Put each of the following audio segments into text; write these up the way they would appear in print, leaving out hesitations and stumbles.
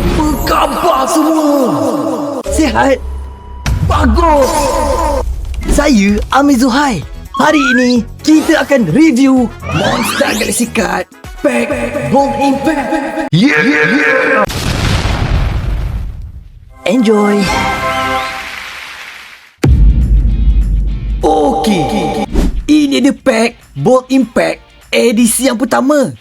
Apa khabar semua? Sihat? Bagus! Saya Amir Zuhair. Hari ini kita akan review Monster Galaxy Card Pack Gold Impact. Enjoy! Okey, ini dia pack Bold Impact edisi yang pertama.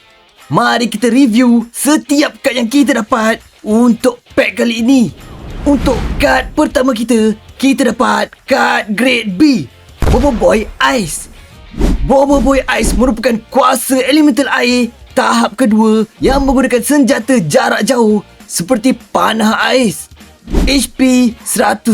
Mari kita review setiap kad yang kita dapat untuk pack kali ini. Untuk kad pertama kita dapat kad Grade B, Bobo Boy Ice. Bobo Boy Ice merupakan kuasa elemental air tahap kedua yang menggunakan senjata jarak jauh seperti panah ais. HP 120,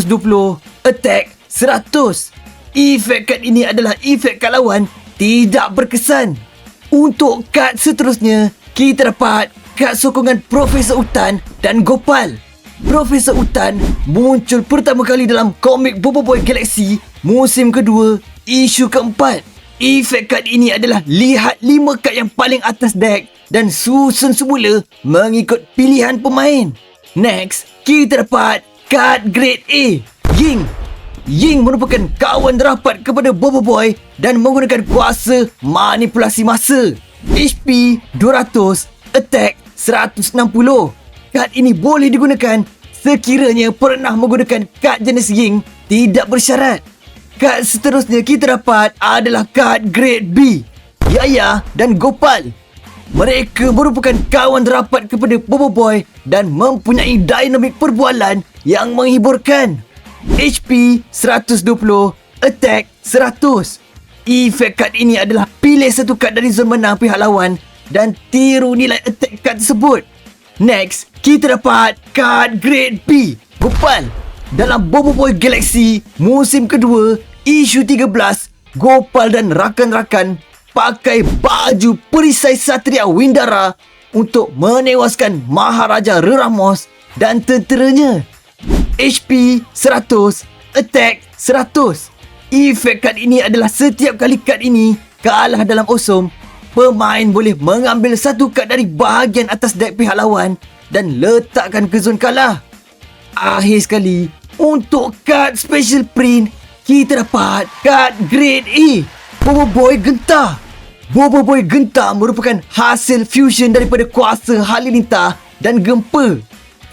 attack 100. Efek kad ini adalah efek kad lawan tidak berkesan. Untuk kad seterusnya, kita dapat kad sokongan Profesor Utan dan Gopal. Profesor Utan muncul pertama kali dalam komik Bobo Boy Galaxy musim kedua, isu keempat. Efek kad ini adalah lihat 5 kad yang paling atas deck dan susun semula mengikut pilihan pemain. Next, kita dapat kad Grade A, Ying. Ying merupakan kawan rapat kepada Bobo Boy dan menggunakan kuasa manipulasi masa. HP 200, attack 160. Kad ini boleh digunakan sekiranya pernah menggunakan kad jenis Ying tidak bersyarat. Kad seterusnya kita dapat adalah kad Grade B, Yaya dan Gopal. Mereka merupakan kawan rapat kepada Bobo Boy dan mempunyai dinamik perbualan yang menghiburkan. HP 120, attack 100. Efek kad ini adalah pilih satu kad dari zon menang pihak lawan dan tiru nilai attack kad tersebut. Next, kita dapat kad Grade B, Gopal. Dalam Bobo Boy Galaxy musim kedua, isu 13, Gopal dan rakan-rakan pakai baju perisai Satria Windara untuk menewaskan Maharaja Reramos dan tenteranya. HP 100, attack 100. Efek kad ini adalah setiap kali kad ini kalah dalam osom, pemain boleh mengambil satu kad dari bahagian atas deck pihak lawan dan letakkan ke zon kalah. Akhir sekali, untuk kad special print, kita dapat kad Grade E, Bobo Boy Gentar. Bobo Boy Gentar merupakan hasil fusion daripada kuasa Halilintar dan Gempa.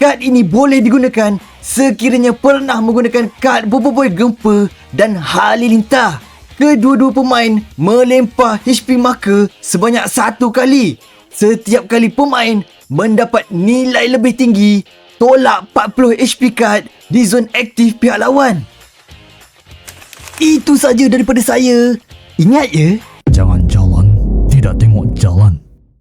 Kad ini boleh digunakan sekiranya pernah menggunakan kad Bobo Boy Gempa dan Halilintar. Kedua-dua pemain melempar HP marker sebanyak 1 kali. Setiap kali pemain mendapat nilai lebih tinggi, tolak 40 HP kad di zon aktif pihak lawan. Itu saja daripada saya. Ingat ya, jangan jalan, tidak tengok jalan.